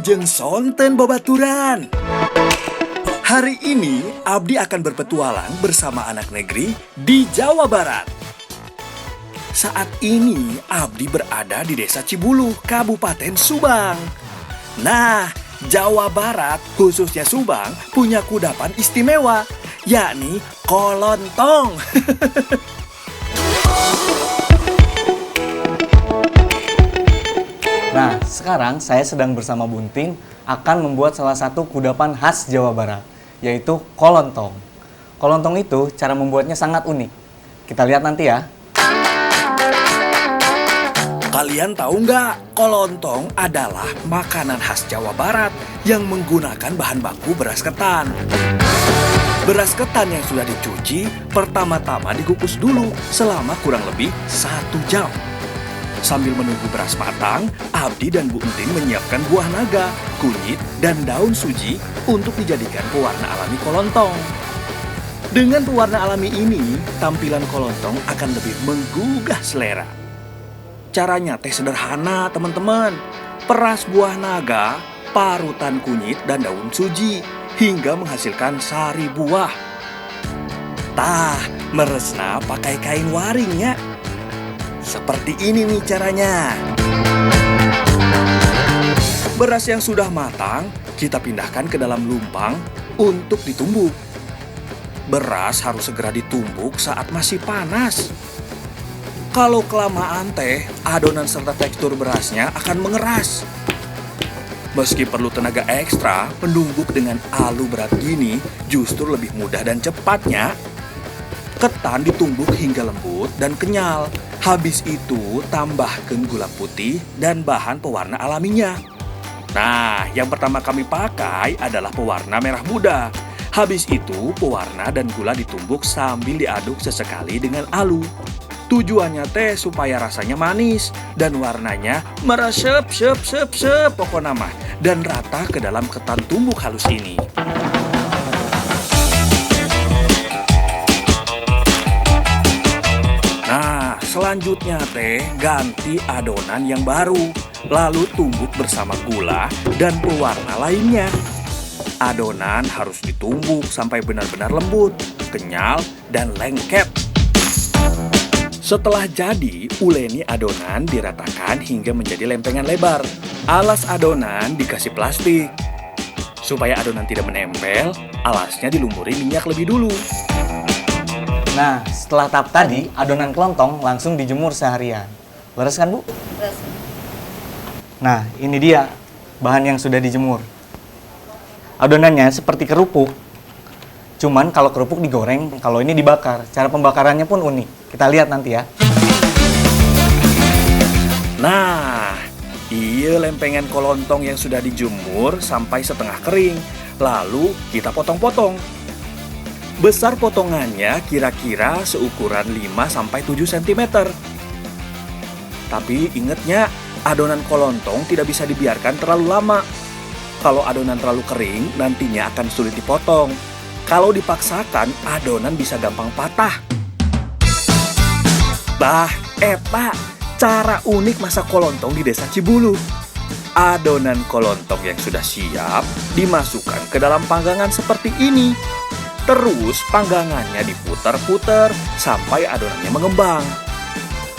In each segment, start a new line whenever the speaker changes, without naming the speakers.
Wilujeng sonten babaturan. Hari ini Abdi akan berpetualang bersama anak negeri di Jawa Barat. Saat ini Abdi berada di Desa Cibulu, Kabupaten Subang. Nah, Jawa Barat, khususnya Subang, punya kudapan istimewa, yakni kolontong.
Nah, sekarang saya sedang bersama Buntin akan membuat salah satu kudapan khas Jawa Barat, yaitu kolontong. Kolontong itu cara membuatnya sangat unik. Kita lihat nanti ya.
Kalian tahu nggak, kolontong adalah makanan khas Jawa Barat yang menggunakan bahan baku beras ketan. Beras ketan yang sudah dicuci, pertama-tama dikukus dulu selama kurang lebih 1 jam. Sambil menunggu beras matang, Abdi dan Bu Entin menyiapkan buah naga, kunyit, dan daun suji untuk dijadikan pewarna alami kolontong. Dengan pewarna alami ini, tampilan kolontong akan lebih menggugah selera. Caranya teh sederhana, teman-teman. Peras buah naga, parutan kunyit, dan daun suji, hingga menghasilkan sari buah. Tah, meresna pakai kain waringnya. Seperti ini nih caranya. Beras yang sudah matang, kita pindahkan ke dalam lumpang untuk ditumbuk. Beras harus segera ditumbuk saat masih panas. Kalau kelamaan teh, adonan serta tekstur berasnya akan mengeras. Meski perlu tenaga ekstra, menumbuk dengan alu berat gini justru lebih mudah dan cepatnya. Ketan ditumbuk hingga lembut dan kenyal. Habis itu, tambahkan gula putih dan bahan pewarna alaminya. Nah, yang pertama kami pakai adalah pewarna merah muda. Habis itu, pewarna dan gula ditumbuk sambil diaduk sesekali dengan alu. Tujuannya teh supaya rasanya manis dan warnanya meresep pokoknya mah dan rata ke dalam ketan tumbuk halus ini. Nah, selanjutnya teh ganti adonan yang baru, lalu tumbuk bersama gula dan pewarna lainnya. Adonan harus ditumbuk sampai benar-benar lembut, kenyal, dan lengket. Setelah jadi, uleni adonan diratakan hingga menjadi lempengan lebar. Alas adonan dikasih plastik. Supaya adonan tidak menempel, alasnya dilumuri minyak lebih dulu.
Nah, setelah tahap tadi, adonan kelontong langsung dijemur seharian. Beres kan, Bu?
Beres.
Nah, ini dia bahan yang sudah dijemur. Adonannya seperti kerupuk. Cuman kalau kerupuk digoreng, kalau ini dibakar. Cara pembakarannya pun unik. Kita lihat nanti ya.
Nah, iya lempengan kolontong yang sudah dijemur sampai setengah kering. Lalu kita potong-potong. Besar potongannya kira-kira seukuran 5-7 cm. Tapi ingatnya, adonan kolontong tidak bisa dibiarkan terlalu lama. Kalau adonan terlalu kering, nantinya akan sulit dipotong. Kalau dipaksakan, adonan bisa gampang patah. Bah, eta cara unik masak kolontong di Desa Cibulu. Adonan kolontong yang sudah siap dimasukkan ke dalam panggangan seperti ini. Terus panggangannya diputar-putar sampai adonannya mengembang.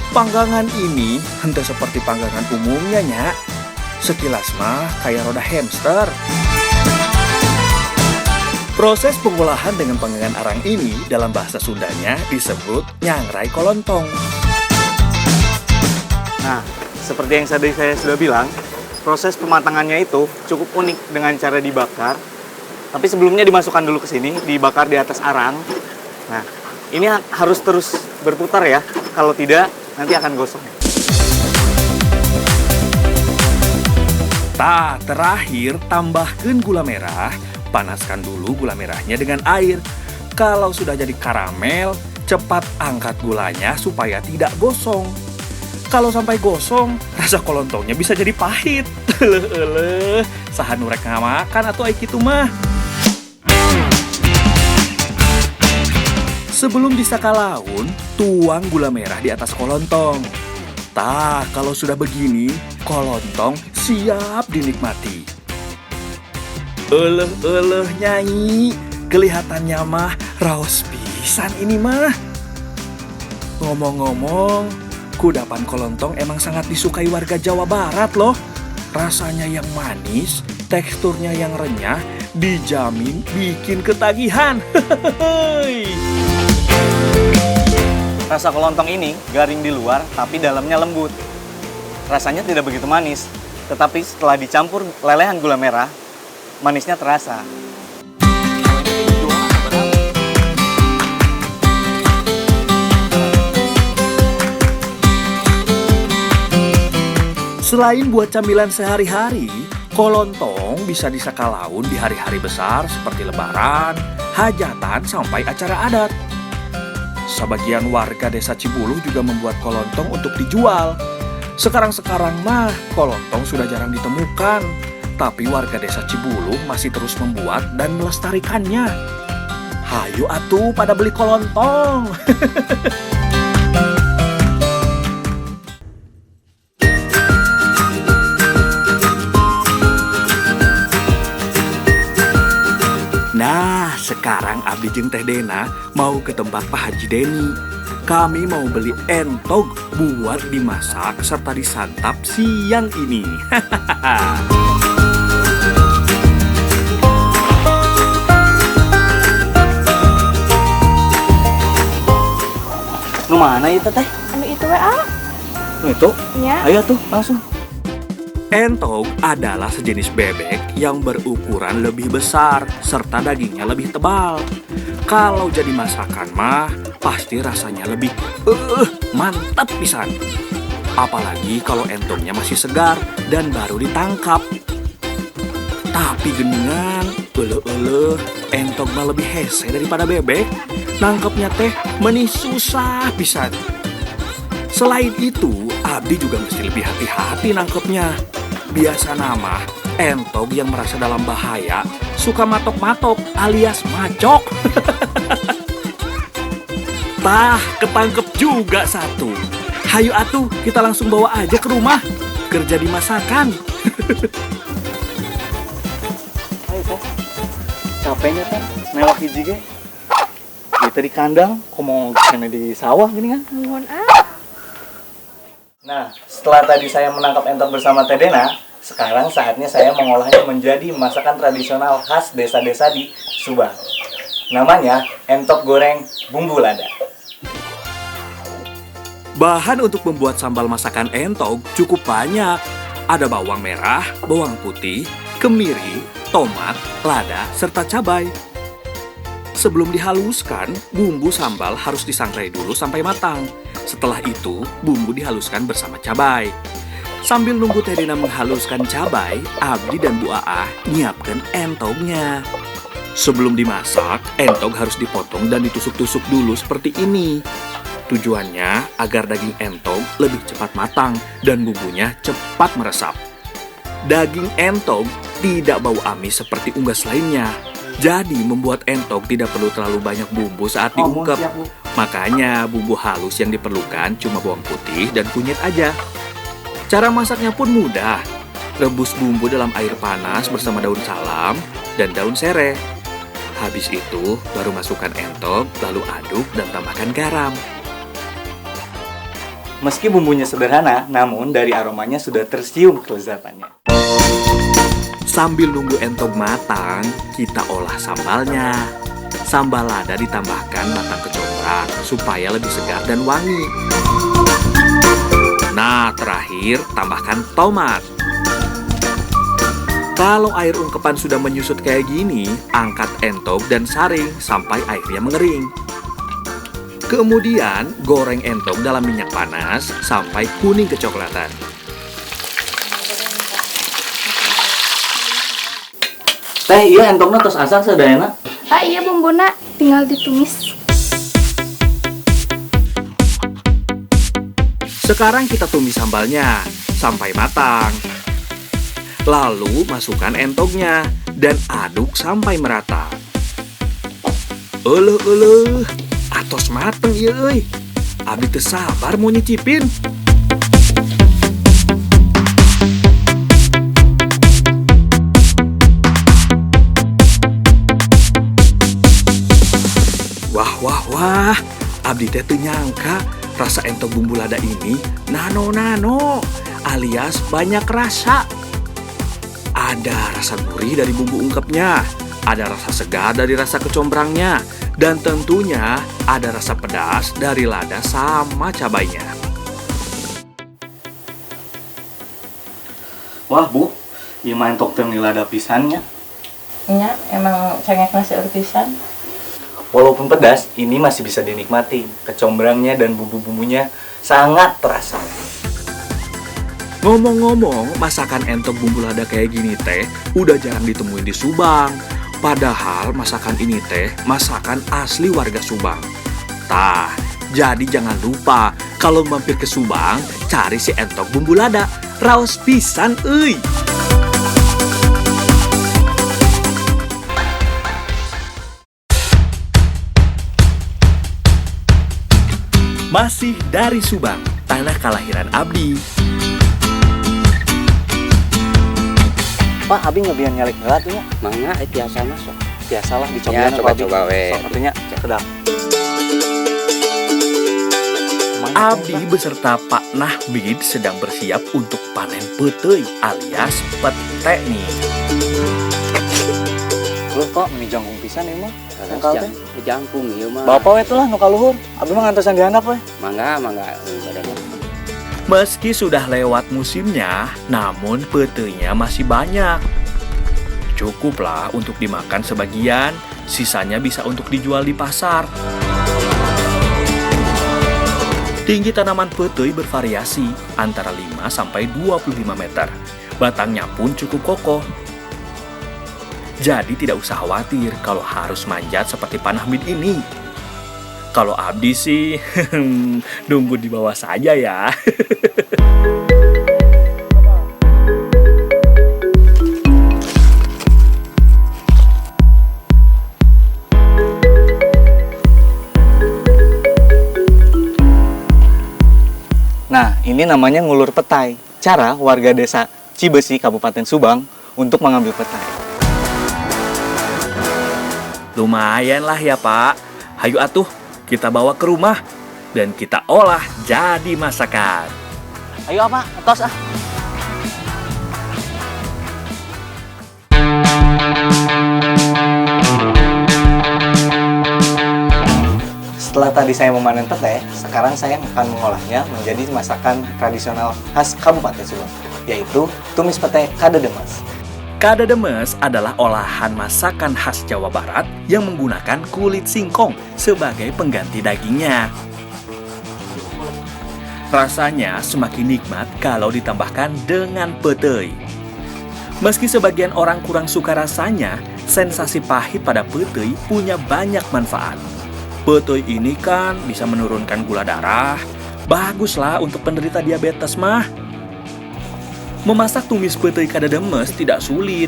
Panggangan ini henteu seperti panggangan umumnya nya. Sekilas mah kayak roda hamster. Proses pengolahan dengan panggangan arang ini dalam bahasa Sundanya disebut nyangrai kolontong.
Nah, seperti yang tadi saya sudah bilang, proses pematangannya itu cukup unik dengan cara dibakar. Tapi sebelumnya dimasukkan dulu ke sini, dibakar di atas arang. Nah, ini harus terus berputar ya. Kalau tidak, nanti akan gosong.
Tah, terakhir tambahkan gula merah. Panaskan dulu gula merahnya dengan air. Kalau sudah jadi karamel, cepat angkat gulanya supaya tidak gosong. Kalau sampai gosong, rasa kolontongnya bisa jadi pahit. Saha nu rek ngamakan atuh ai kitu mah. Sebelum disakalaun, tuang gula merah di atas kolontong. Tah, kalau sudah begini, kolontong siap dinikmati. Nyai, kelihatannya mah raos pisan ini mah. Ngomong-ngomong, kudapan kolontong emang sangat disukai warga Jawa Barat loh. Rasanya yang manis, teksturnya yang renyah, dijamin bikin ketagihan.
Rasa kolontong ini garing di luar tapi dalamnya lembut. Rasanya tidak begitu manis, tetapi setelah dicampur lelehan gula merah, manisnya terasa.
Selain buat camilan sehari-hari, kolontong bisa disakalaun di hari-hari besar seperti lebaran, hajatan, sampai acara adat. Sebagian warga desa Cibuluh juga membuat kolontong untuk dijual. Sekarang-sekarang mah kolontong sudah jarang ditemukan, tapi warga desa Cibuluh masih terus membuat dan melestarikannya. Hayu atuh pada beli kolontong. Nah, sekarang Abdi jeung Teh Dena mau ke tempat Pak Haji Deni. Kami mau beli entog buat dimasak serta disantap siang ini.
Nu mana itu teh?
Anu itu WA.
Nu itu?
Ya.
Ayo tuh, langsung.
Entog adalah sejenis bebek yang berukuran lebih besar serta dagingnya lebih tebal. Kalau jadi masakan mah pasti rasanya lebih mantap pisan. Apalagi kalau entognya masih segar dan baru ditangkap. Tapi geningan, entog mah lebih hese daripada bebek. Nangkepnya teh meni susah pisan. Selain itu, Abdi juga mesti lebih hati-hati nangkepnya. Biasa nama, entog yang merasa dalam bahaya suka matok-matok alias macok. Tah, ketangkep juga satu. Hayu atuh, kita langsung bawa aja ke rumah. Kerja di masakan.
Ayo teh. Capeknya teh, mewah hiji ge. Kita di kandang, mau kena di sawah gini kan?
Mohon
Nah, setelah tadi saya menangkap entog bersama Teh Dena, sekarang saatnya saya mengolahnya menjadi masakan tradisional khas desa-desa di Subang. Namanya entog goreng bumbu lada.
Bahan untuk membuat sambal masakan entog cukup banyak. Ada bawang merah, bawang putih, kemiri, tomat, lada, serta cabai. Sebelum dihaluskan, bumbu sambal harus disangrai dulu sampai matang. Setelah itu, bumbu dihaluskan bersama cabai. Sambil nunggu Teh Dena menghaluskan cabai, Abdi dan Bu Aah nyiapkan entognya. Sebelum dimasak, entog harus dipotong dan ditusuk-tusuk dulu seperti ini. Tujuannya agar daging entog lebih cepat matang dan bumbunya cepat meresap. Daging entog tidak bau amis seperti unggas lainnya. Jadi membuat entog tidak perlu terlalu banyak bumbu saat diungkep. Makanya bumbu halus yang diperlukan cuma bawang putih dan kunyit aja. Cara masaknya pun mudah. Rebus bumbu dalam air panas bersama daun salam dan daun serai. Habis itu baru masukkan entog, lalu aduk dan tambahkan garam.
Meski bumbunya sederhana, namun dari aromanya sudah tercium kelezatannya.
Sambil nunggu entog matang, kita olah sambalnya. Sambal lada ditambahkan batang kecombrang supaya lebih segar dan wangi. Nah, terakhir tambahkan tomat. Kalau air ungkepan sudah menyusut kayak gini, angkat entog dan saring sampai airnya mengering. Kemudian, goreng entog dalam minyak panas sampai kuning kecoklatan.
Teh, iya entognya tos asak sadayana.
Ah iya bumbuna, tinggal ditumis.
Sekarang kita tumis sambalnya sampai matang. Lalu masukkan entognya dan aduk sampai merata. Atos mateng ieu euy. Abdi teu sabar mau nyicipin. Wah, abdi teh teu nyangka rasa entok bumbu lada ini nano-nano alias banyak rasa. Ada rasa gurih dari bumbu ungkepnya, ada rasa segar dari rasa kecombrangnya, dan tentunya ada rasa pedas dari lada sama cabainya.
Wah Bu, ieu mah entok teu lada pisannya.
Nya emang cengek nasi pisan.
Walaupun pedas, ini masih bisa dinikmati. Kecombrangnya dan bumbu-bumbunya sangat terasa.
Ngomong-ngomong, masakan entok bumbu lada kayak gini teh udah jarang ditemuin di Subang. Padahal masakan ini teh masakan asli warga Subang. Tah, jadi jangan lupa kalau mampir ke Subang, cari si entok bumbu lada. Raos pisan euy. Masih dari Subang, tanah kelahiran abdi.
Pak, Abi nggak biar nyalik ngelat tuh ya?
Mangga biasa masuk.
Biasalah
Ya,
dicobain
coba-coba we.
Artinya sedap.
Abdi beserta Pak Nahbid sedang bersiap untuk panen peteuy alias pete nih.
Lu kok meni jangkung pisan ya mah? Engkau teh?
Jangkung ieu mah.
Bapak we tuh lah nu kaluhur. Abi mah ngantosan dihandap we.
Mangga
Meski sudah lewat musimnya, namun peteuйnya masih banyak. Cukuplah untuk dimakan sebagian, sisanya bisa untuk dijual di pasar. Tinggi tanaman peteuy bervariasi antara 5 sampai 25 meter. Batangnya pun cukup kokoh. Jadi tidak usah khawatir kalau harus manjat seperti Pak Nahbid ini. Kalau abdi sih, nunggu di bawah saja ya.
Nah, ini namanya ngulur petai. Cara warga desa Cibesi, Kabupaten Subang untuk mengambil petai.
Lumayan lah ya Pak. Hayu atuh, kita bawa ke rumah dan kita olah jadi masakan.
Ayo apa? Tos ah. Setelah tadi saya memanen petai, sekarang saya akan mengolahnya menjadi masakan tradisional khas Kabupaten Subang, yaitu tumis petai kadedemes.
Kadedemes adalah olahan masakan khas Jawa Barat yang menggunakan kulit singkong sebagai pengganti dagingnya. Rasanya semakin nikmat kalau ditambahkan dengan peteuy. Meski sebagian orang kurang suka rasanya, sensasi pahit pada peteuy punya banyak manfaat. Peteuy ini kan bisa menurunkan gula darah, baguslah untuk penderita diabetes mah. Memasak tumis peteuy kadedemes tidak sulit.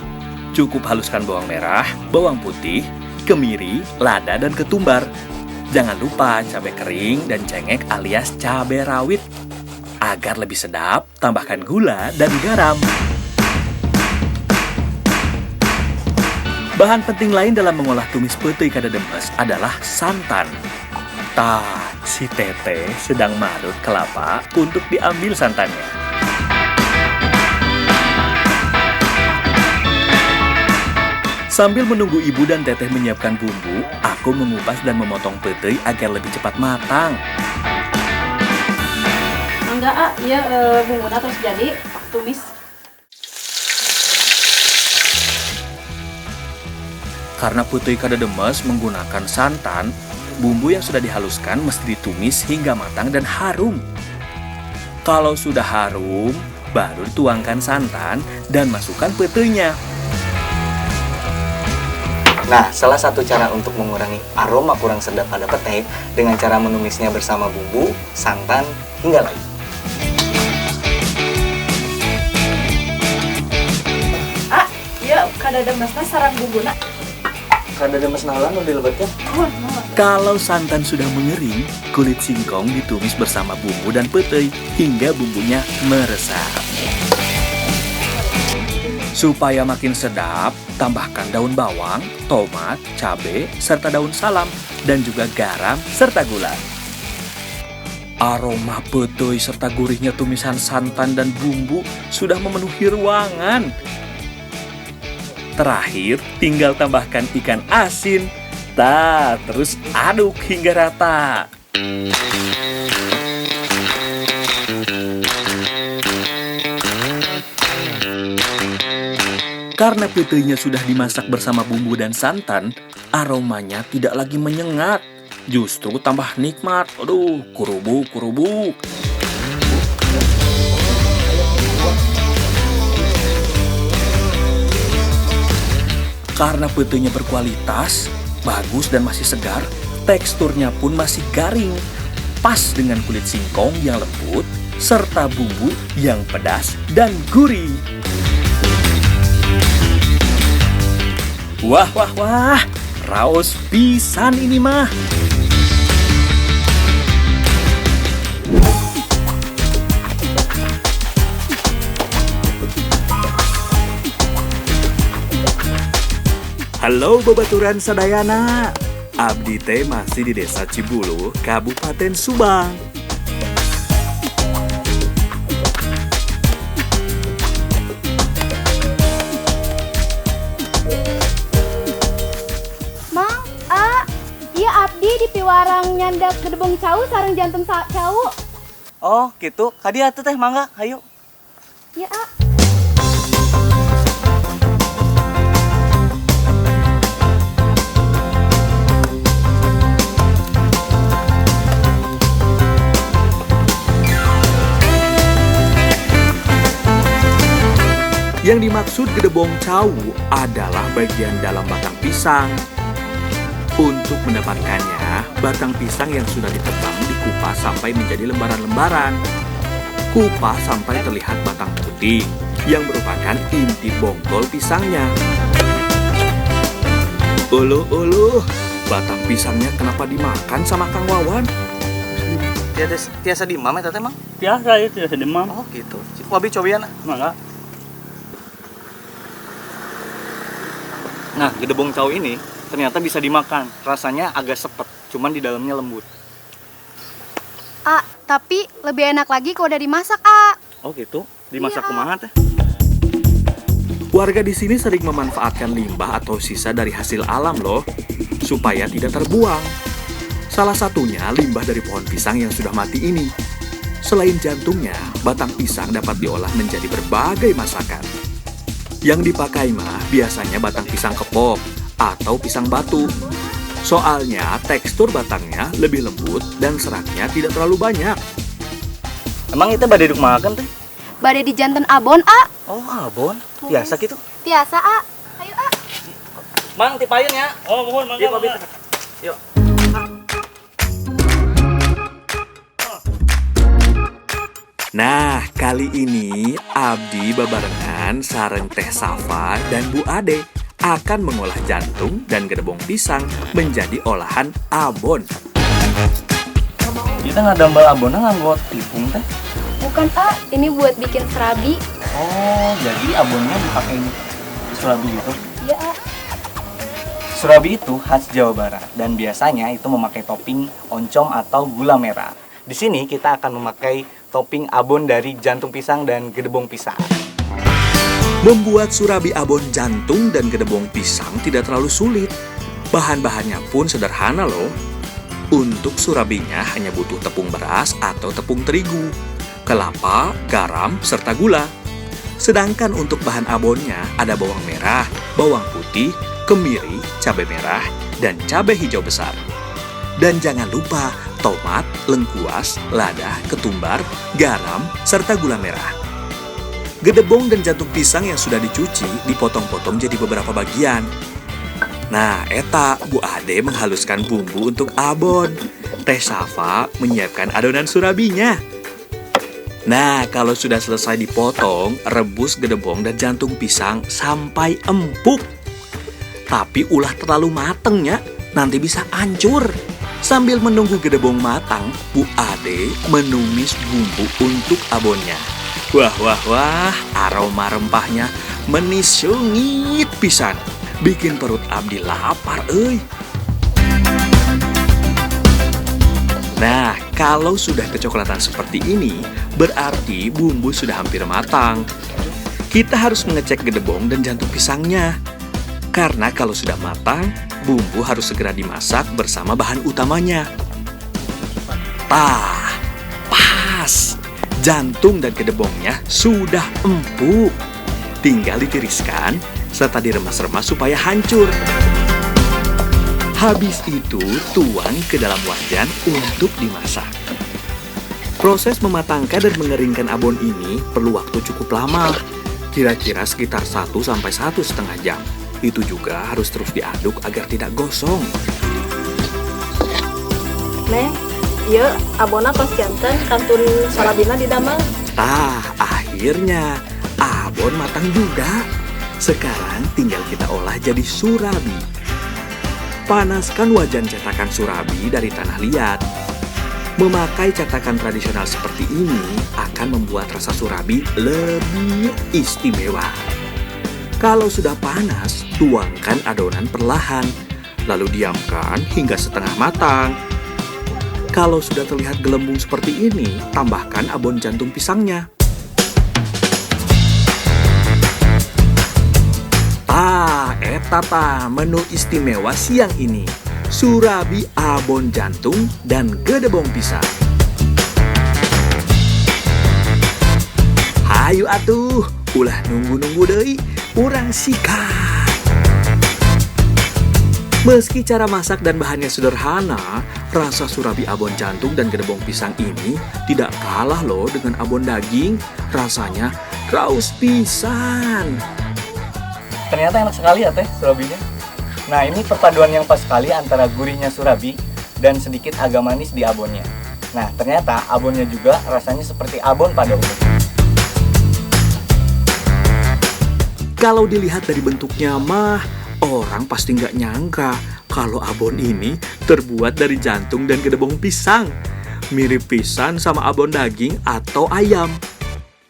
Cukup haluskan bawang merah, bawang putih, kemiri, lada, dan ketumbar. Jangan lupa cabai kering dan cengek alias cabai rawit. Agar lebih sedap, tambahkan gula dan garam. Bahan penting lain dalam mengolah tumis peteuy kadedemes adalah santan. Tah, si Teteh sedang marut kelapa untuk diambil santannya. Sambil menunggu ibu dan Teteh menyiapkan bumbu, aku mengupas dan memotong peteuy agar lebih cepat matang.
Enggak, iya bumbunya terus jadi tumis.
Karena peteuy kadedemes menggunakan santan, bumbu yang sudah dihaluskan mesti ditumis hingga matang dan harum. Kalau sudah harum, baru tuangkan santan dan masukkan peteuйnya.
Nah, salah satu cara untuk mengurangi aroma kurang sedap pada petai dengan cara menumisnya bersama bumbu, santan, hingga lain.
Ah, iya kadedemesna sarang bumbuna.
Kadedemes nalan udah dilebetkan.
Kalau santan sudah mengering, kulit singkong ditumis bersama bumbu dan peteuy hingga bumbunya meresap. Supaya makin sedap, tambahkan daun bawang, tomat, cabai, serta daun salam, dan juga garam serta gula. Aroma petai serta gurihnya tumisan santan dan bumbu sudah memenuhi ruangan. Terakhir, tinggal tambahkan ikan asin. Terus aduk hingga rata. Karena petainya sudah dimasak bersama bumbu dan santan, aromanya tidak lagi menyengat, justru tambah nikmat. Aduh, kurubuk. Karena petainya berkualitas, bagus dan masih segar, teksturnya pun masih garing, pas dengan kulit singkong yang lembut, serta bumbu yang pedas dan gurih. Wah, raos pisan ini mah. Halo babaturan sadayana. Abdi teh masih di Desa Cibulu, Kabupaten Subang.
Mang, iya abdi di piwarang nyandak gedebong cau sareng jantung cau.
Oh, gitu. Kadi atuh teh mangga, hayu.
Ya,
Yang dimaksud gedebong cau adalah bagian dalam batang pisang. Untuk mendapatkannya, batang pisang yang sudah ditebang dikupas sampai menjadi lembaran-lembaran. Kupas sampai terlihat batang putih, yang merupakan inti bongkol pisangnya. Uluh, batang pisangnya kenapa dimakan sama Kang Wawan?
Tiasa dimam eta teh, Mang?
Biasa itu ya demam.
Oh, gitu. Wabi cobian.
Mangga.
Nah, gedebong cau ini ternyata bisa dimakan. Rasanya agak sepet, cuman di dalamnya lembut.
tapi lebih enak lagi kalau udah dimasak,
Oh, gitu. Dimasak
Iya.
kumaha teh?
Warga di sini sering memanfaatkan limbah atau sisa dari hasil alam loh, supaya tidak terbuang. Salah satunya limbah dari pohon pisang yang sudah mati ini. Selain jantungnya, batang pisang dapat diolah menjadi berbagai masakan. Yang dipakai mah biasanya batang pisang kepok atau pisang batu. Soalnya tekstur batangnya lebih lembut dan seratnya tidak terlalu banyak.
Emang itu bade duk makan teh?
Bade di jantan abon,
Oh, abon. Biasa gitu.
Biasa, Ayo,
Mang, tipayun ya.
Oh, mohon mangga.
Yuk, Wabi. Yuk.
Nah, kali ini Abdi babarengan sareng Teh Safa dan Bu Ade akan mengolah jantung dan gedebong pisang menjadi olahan abon.
Kita ngadambel abonnya nganggo tepung teh.
bukan, ini buat bikin serabi.
Oh, jadi abonnya dipakai surabi gitu.
Iya,
Surabi itu khas Jawa Barat dan biasanya itu memakai topping oncom atau gula merah. Di sini kita akan memakai topping abon dari jantung pisang dan gedebong pisang.
Membuat surabi abon jantung dan gedebong pisang tidak terlalu sulit. Bahan-bahannya pun sederhana loh. Untuk surabinya hanya butuh tepung beras atau tepung terigu, kelapa, garam, serta gula. Sedangkan untuk bahan abonnya ada bawang merah, bawang putih, kemiri, cabai merah, dan cabai hijau besar. Dan jangan lupa tomat, lengkuas, lada, ketumbar, garam, serta gula merah. Gedebong dan jantung pisang yang sudah dicuci dipotong-potong jadi beberapa bagian. Nah, eta Bu Ade menghaluskan bumbu untuk abon. Teh Safa menyiapkan adonan surabinya. Nah, kalau sudah selesai dipotong, rebus gedebong dan jantung pisang sampai empuk. Tapi ulah terlalu mateng ya, nanti bisa hancur. Sambil menunggu gedebong matang, Bu Ade menumis bumbu untuk abonnya. Wah, aroma rempahnya menis seungit pisan. Bikin perut abdi lapar, euy. Nah, kalau sudah kecoklatan seperti ini, berarti bumbu sudah hampir matang. Kita harus mengecek gedebong dan jantung pisangnya. Karena kalau sudah matang, bumbu harus segera dimasak bersama bahan utamanya. Tah, pas. Jantung dan gedebongnya sudah empuk. Tinggal ditiriskan serta diremas-remas supaya hancur. Habis itu, tuang ke dalam wajan untuk dimasak. Proses mematangkan dan mengeringkan abon ini perlu waktu cukup lama, kira-kira sekitar 1-1,5 jam. Itu juga harus terus diaduk agar tidak gosong.
Neng, iya abona pas jantan kantun sorabina di damel.
Akhirnya abon matang juga. Sekarang tinggal kita olah jadi surabi. Panaskan wajan cetakan surabi dari tanah liat. Memakai cetakan tradisional seperti ini akan membuat rasa surabi lebih istimewa. Kalau sudah panas, tuangkan adonan perlahan, lalu diamkan hingga setengah matang. Kalau sudah terlihat gelembung seperti ini, tambahkan abon jantung pisangnya. Eta menu istimewa siang ini. Surabi abon jantung dan gedebong pisang. Hayu atuh, ulah nunggu-nunggu deui, urang sikat. Meski cara masak dan bahannya sederhana, rasa surabi abon jantung dan gedebong pisang ini tidak kalah loh dengan abon daging. Rasanya raus pisan.
Ternyata enak sekali ya teh surabinya. Nah, ini perpaduan yang pas sekali antara gurihnya surabi dan sedikit agak manis di abonnya. Nah, ternyata abonnya juga rasanya seperti abon pada umumnya.
Kalau dilihat dari bentuknya mah, orang pasti nggak nyangka kalau abon ini terbuat dari jantung dan gedebong pisang. Mirip pisan sama abon daging atau ayam.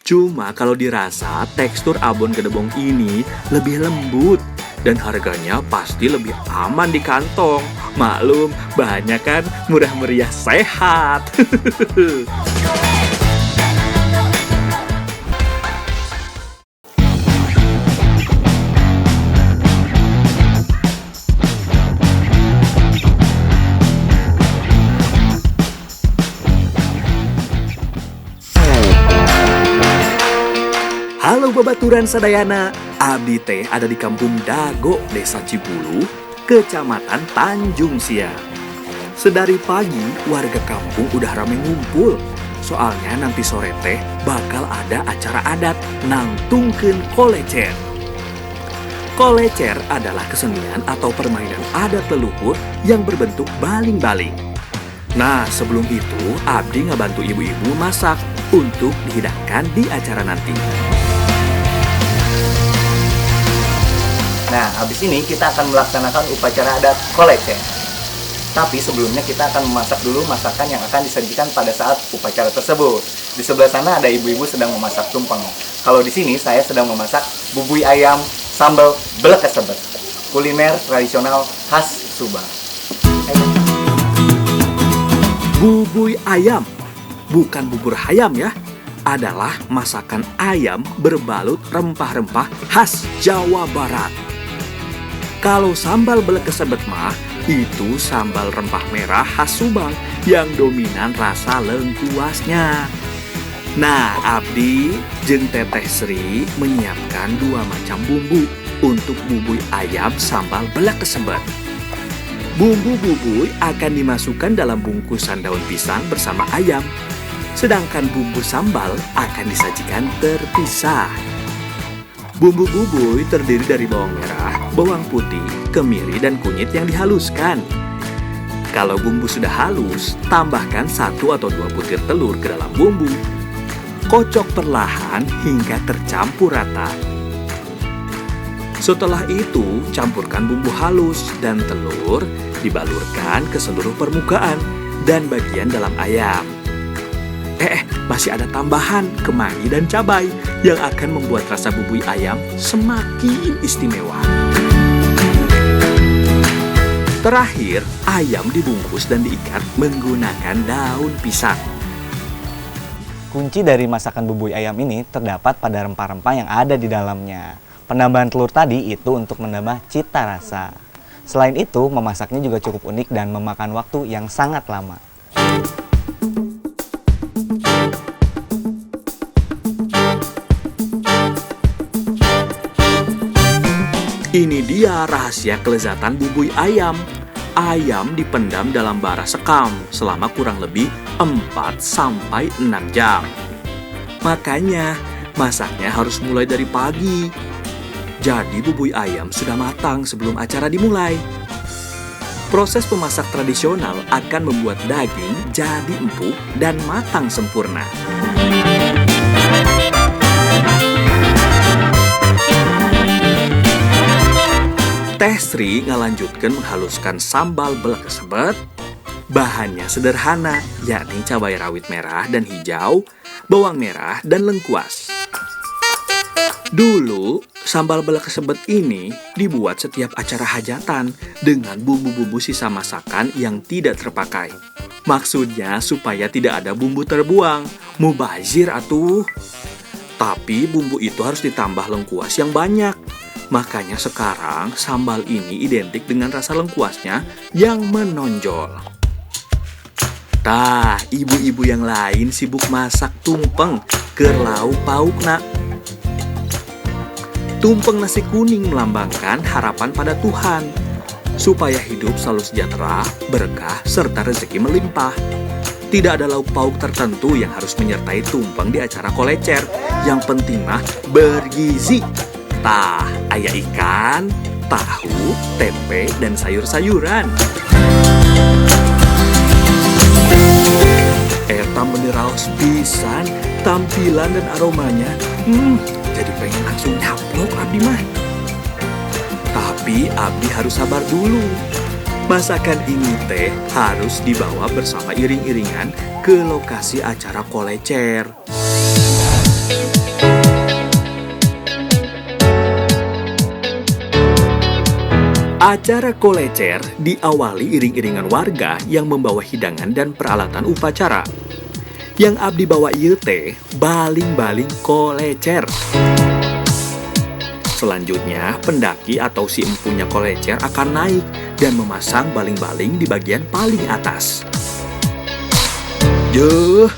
Cuma kalau dirasa, tekstur abon gedebong ini lebih lembut dan harganya pasti lebih aman di kantong. Maklum, bahannya kan murah meriah sehat. Halo babaturan sadayana, abdi teh ada di Kampung Dago, Desa Cibulu, Kecamatan Tanjung Siang. Sedari pagi, warga kampung udah rame ngumpul. Soalnya nanti sore teh bakal ada acara adat nangtungkeun kolecer. Kolecer adalah kesenian atau permainan adat leluhur yang berbentuk baling-baling. Nah, sebelum itu, abdi ngebantu ibu-ibu masak untuk dihidangkan di acara nanti.
Nah, habis ini kita akan melaksanakan upacara adat kolecer. Tapi sebelumnya kita akan memasak dulu masakan yang akan disajikan pada saat upacara tersebut. Di sebelah sana ada ibu-ibu sedang memasak tumpeng. Kalau di sini saya sedang memasak bubui ayam sambal belekesebet, kuliner tradisional khas Subang.
Bubui ayam, bukan bubur ayam ya, adalah masakan ayam berbalut rempah-rempah khas Jawa Barat. Kalau sambal belekesebet mah, itu sambal rempah merah khas Subang yang dominan rasa lengkuasnya. Nah, abdi jeung Teteh Sri menyiapkan 2 macam bumbu untuk bubui ayam sambal belekesebet. Bumbu bubui akan dimasukkan dalam bungkusan daun pisang bersama ayam. Sedangkan bumbu sambal akan disajikan terpisah. Bumbu bubui terdiri dari bawang merah, bawang putih, kemiri, dan kunyit yang dihaluskan. Kalau bumbu sudah halus, tambahkan 1 atau 2 butir telur ke dalam bumbu. Kocok perlahan hingga tercampur rata. Setelah itu, campurkan bumbu halus dan telur, dibalurkan ke seluruh permukaan dan bagian dalam ayam. Masih ada tambahan kemangi dan cabai yang akan membuat rasa bubui ayam semakin istimewa. Terakhir, ayam dibungkus dan diikat menggunakan daun pisang.
Kunci dari masakan bubui ayam ini terdapat pada rempah-rempah yang ada di dalamnya. Penambahan telur tadi itu untuk menambah cita rasa. Selain itu, memasaknya juga cukup unik dan memakan waktu yang sangat lama.
Ini dia rahasia kelezatan bubui ayam. Ayam dipendam dalam bara sekam selama kurang lebih 4-6 jam. Makanya, masaknya harus mulai dari pagi. Jadi bubui ayam sudah matang sebelum acara dimulai. Proses pemasak tradisional akan membuat daging jadi empuk dan matang sempurna. Teh Sri ngelanjutkan menghaluskan sambal belekesebet. Bahannya sederhana, yakni cabai rawit merah dan hijau, bawang merah, dan lengkuas. Dulu, sambal belekesebet ini dibuat setiap acara hajatan dengan bumbu-bumbu sisa masakan yang tidak terpakai. Maksudnya supaya tidak ada bumbu terbuang, mubazir atuh. Tapi bumbu itu harus ditambah lengkuas yang banyak. Makanya sekarang sambal ini identik dengan rasa lengkuasnya yang menonjol. Tah, ibu-ibu yang lain sibuk masak tumpeng keur lauk paukna. Tumpeng nasi kuning melambangkan harapan pada Tuhan, supaya hidup selalu sejahtera, berkah, serta rezeki melimpah. Tidak ada lauk pauk tertentu yang harus menyertai tumpeng di acara kolecer. Yang penting mah bergizi. Tah, aya ikan, tahu, tempe, dan sayur-sayuran. Eta mineral pisan, tampilan dan aromanya. Jadi pengen langsung nyaplok abdi mah. Tapi abdi harus sabar dulu. Masakan ini teh harus dibawa bersama iring-iringan ke lokasi acara kolecer. Acara kolecer diawali iring-iringan warga yang membawa hidangan dan peralatan upacara. Yang abdi bawa ieu teh baling-baling kolecer. Selanjutnya, pendaki atau si empunya kolecer akan naik dan memasang baling-baling di bagian paling atas. Yeuh,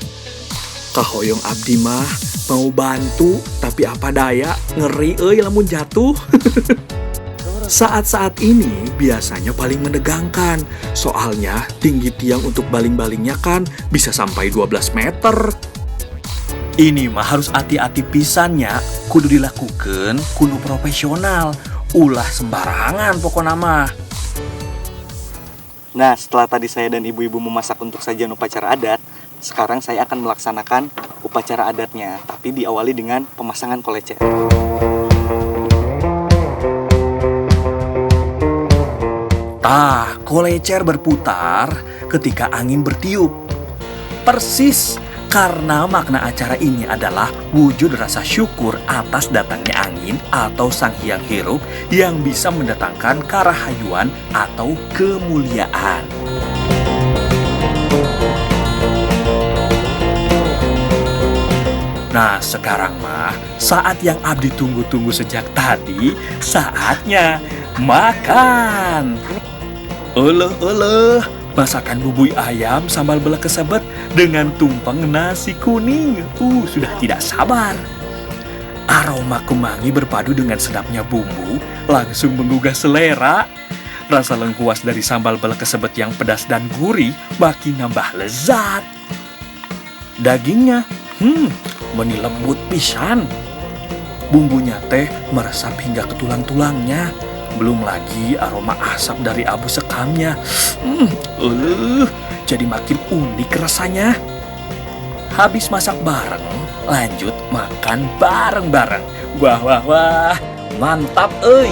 kahoyong abdi mah mau bantu, tapi apa daya, ngeri euy lamun jatuh. Saat-saat ini biasanya paling menegangkan, soalnya tinggi tiang untuk baling-balingnya kan bisa sampai 12 meter. Ini mah harus hati-hati pisannya, kudu dilakukan kudu profesional, ulah sembarangan pokoknya mah.
Nah, setelah tadi saya dan ibu-ibu memasak untuk sajian upacara adat, sekarang saya akan melaksanakan upacara adatnya, tapi diawali dengan pemasangan kolecer.
Tah, kolecer berputar ketika angin bertiup. Persis karena makna acara ini adalah wujud rasa syukur atas datangnya angin atau sang hyang hirup yang bisa mendatangkan karahayuan atau kemuliaan. Nah, sekarang mah saat yang abdi tunggu-tunggu sejak tadi, saatnya makan. Oleh, masakan bubui ayam sambal belekesebet dengan tumpeng nasi kuning. Sudah tidak sabar. Aroma kemangi berpadu dengan sedapnya bumbu langsung menggugah selera. Rasa lengkuas dari sambal belekesebet yang pedas dan gurih makin nambah lezat. Dagingnya, meni lembut pisan. Bumbunya teh meresap hingga ke tulang-tulangnya. Belum lagi aroma asap dari abu sekamnya. Jadi makin unik rasanya. Habis masak bareng, lanjut makan bareng-bareng. Wah, mantap euy.